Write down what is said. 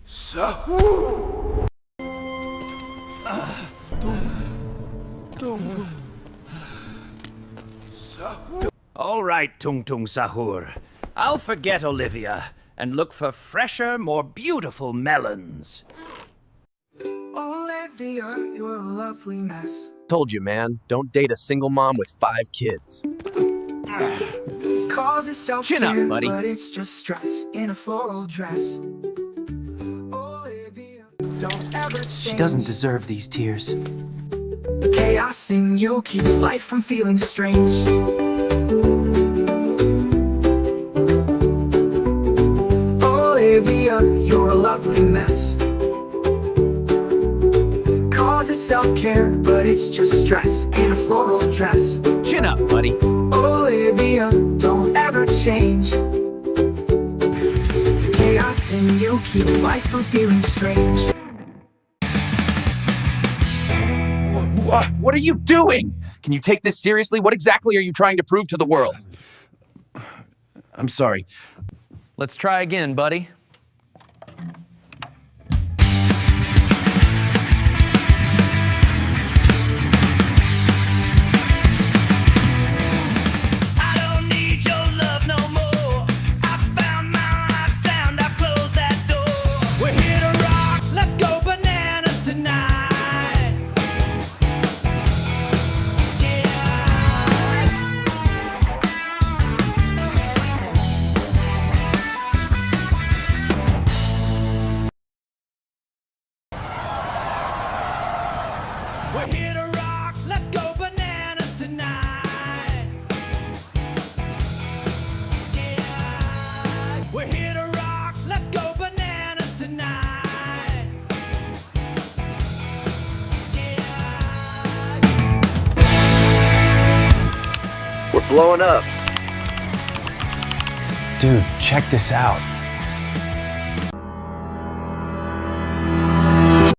Sahur. All right, Tung Tung Sahur. I'll forget Olivia and look for fresher, more beautiful melons. Olivia, you're a lovely mess. Told you, man. Don't date a single mom with 5 kids. Cause it's self-care, Chin up, buddy. but it's just stress in a floral dress. Olivia, don't ever change. She doesn't deserve these tears. The chaos in you keeps life from feeling strange. Olivia, you're a lovely mess. Cause it's self-care, but it's just stress in a floral dress. Chin up, buddy. Olivia, don't ever change. The chaos in you keeps life from feeling strange. What are you doing? Can you take this seriously? What exactly are you trying to prove to the world? I'm sorry. Let's try again, buddy. I don't need your love no more. I found my right sound, I closed that door. We're here to rock, let's go bananas tonight. We're here to rock, let's go bananas tonight. Yeah. We're here to rock, let's go bananas tonight. Yeah. We're blowing up. Dude, check this out.